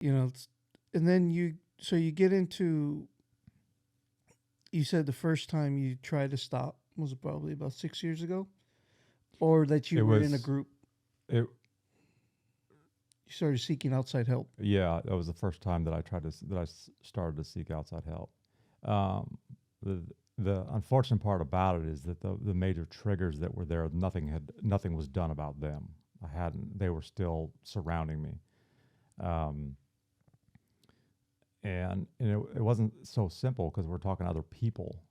And then so you get into, you said the first time you tried to stop was probably about 6 years ago, or that It you were in a was group, it. you started seeking outside help. Yeah, that was the first time that I started to seek outside help. Um, the the unfortunate part about it is that the major triggers that were there, nothing was done about them. I hadn't. They were still surrounding me. Um, and it wasn't so simple because we're talking other people,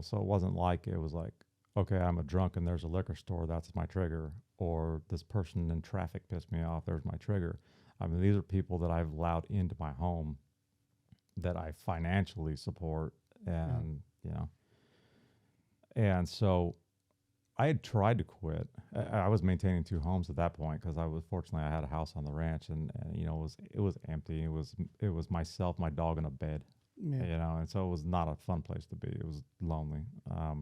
so it wasn't like it was like, okay, I'm a drunk and there's a liquor store, that's my trigger, or this person in traffic pissed me off, there's my trigger. I mean, these are people that I've allowed into my home that I financially support, Yeah. and and so I had tried to quit. I was maintaining two homes at that point because I had a house on the ranch, and it was empty. It was myself, my dog, and a bed. Yeah. And so it was not a fun place to be. It was lonely. I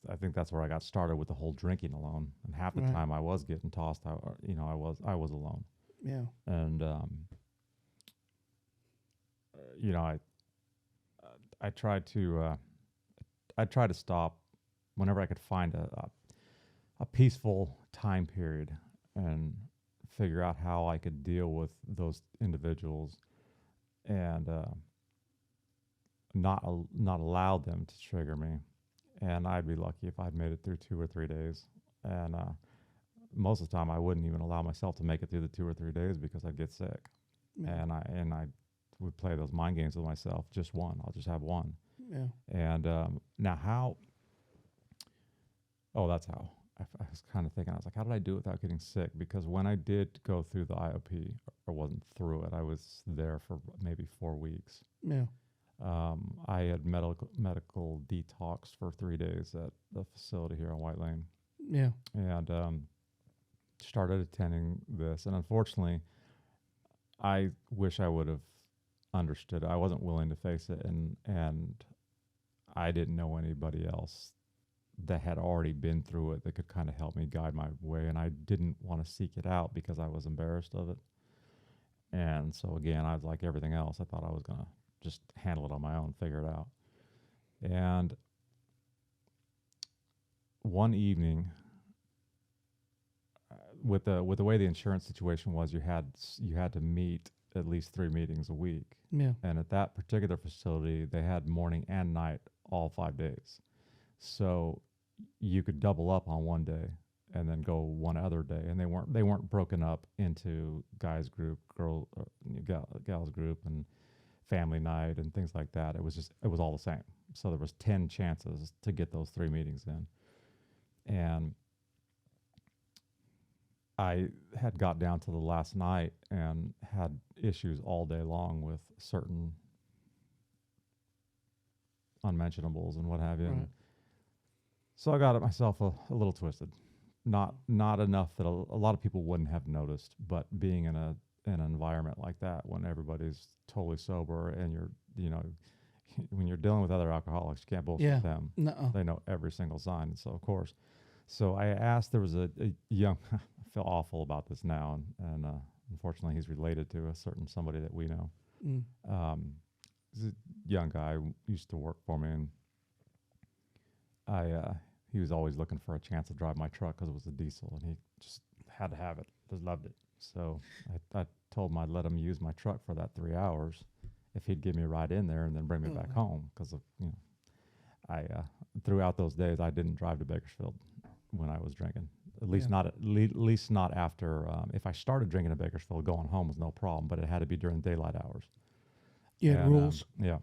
I think that's where I got started with the whole drinking alone. And half the Right. time I was getting tossed. I was alone, Yeah. and you know I tried to stop whenever I could find a peaceful time period and figure out how I could deal with those individuals and not allow them to trigger me. And I'd be lucky if I'd made it through 2 or 3 days. And most of the time, I wouldn't even allow myself to make it through the 2 or 3 days because I'd get sick. Yeah. And I would play those mind games with myself. Just one. I'll just have one. Yeah. And now how? Oh, that's how. I was kind of thinking. I was like, how did I do it without getting sick? Because when I did go through the IOP, or wasn't through it, I was there for maybe 4 weeks. Yeah. I had medical detox for 3 days at the facility here on White Lane, Yeah. and started attending this. And unfortunately, I wish I would have understood. I wasn't willing to face it, and I didn't know anybody else that had already been through it that could kind of help me guide my way. And I didn't want to seek it out because I was embarrassed of it. And so again, I was like everything else. I thought I was gonna just handle it on my own, figure it out. And one evening, with the way the insurance situation was, you had to meet at least 3 meetings a week. Yeah. And at that particular facility, they had morning and night all 5 days. So you could double up on one day and then go one other day, and they weren't broken up into guys group, gals group, and family night and things like that. It was all the same. So there was 10 chances to get those 3 meetings in, and I had got down to the last night and had issues all day long with certain unmentionables and what have you. Right. And so I got it myself a little twisted. Not enough that a lot of people wouldn't have noticed, but being in an environment like that when everybody's totally sober and when you're dealing with other alcoholics, you can't bullshit Yeah. them. No. They know every single sign. So of course, so I asked. There was a young. I feel awful about this now, and unfortunately, he's related to a certain somebody that we know. Mm. He's a young guy who used to work for me, and I he was always looking for a chance to drive my truck because it was a diesel, and he just had to have it. Just loved it. So I told him I'd let him use my truck for that 3 hours if he'd give me a ride in there and then bring me back Oh. home. Because I throughout those days I didn't drive to Bakersfield when I was drinking. At least Yeah. not least not after. If I started drinking in Bakersfield, going home was no problem, but it had to be during daylight hours. You had And rules. yeah,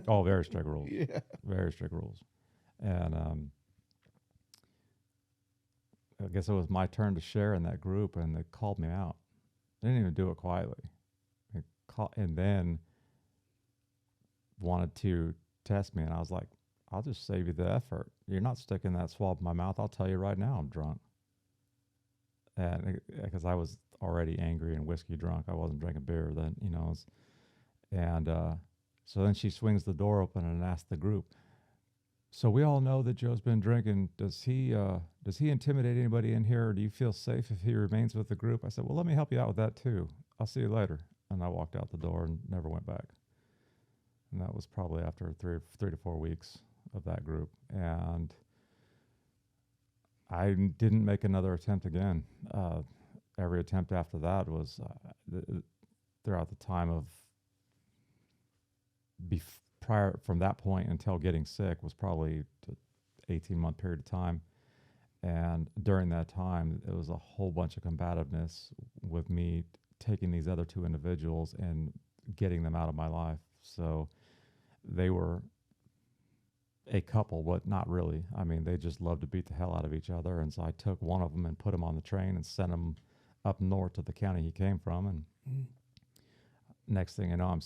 oh, very strict rules, Yeah. very strict rules. And I guess it was my turn to share in that group, and they called me out. They didn't even do it quietly. And then wanted to test me, and I was like, "I'll just save you the effort. You're not sticking that swab in my mouth. I'll tell you right now, I'm drunk." And because I was already angry and whiskey drunk, I wasn't drinking beer then, and so then she swings the door open and asks the group, so we all know that Joe's been drinking. Does he intimidate anybody in here? Or do you feel safe if he remains with the group? I said, well, let me help you out with that too. I'll see you later. And I walked out the door and never went back. And that was probably after 3 to 4 weeks of that group. And I didn't make another attempt again. Every attempt after that was throughout the time of prior from that point until getting sick was probably an 18-month period of time. And during that time, it was a whole bunch of combativeness with me taking these other two individuals and getting them out of my life. So they were a couple, but not really. I mean, they just loved to beat the hell out of each other. And so I took one of them and put him on the train and sent him up north to the county he came from. And next thing you know, I'm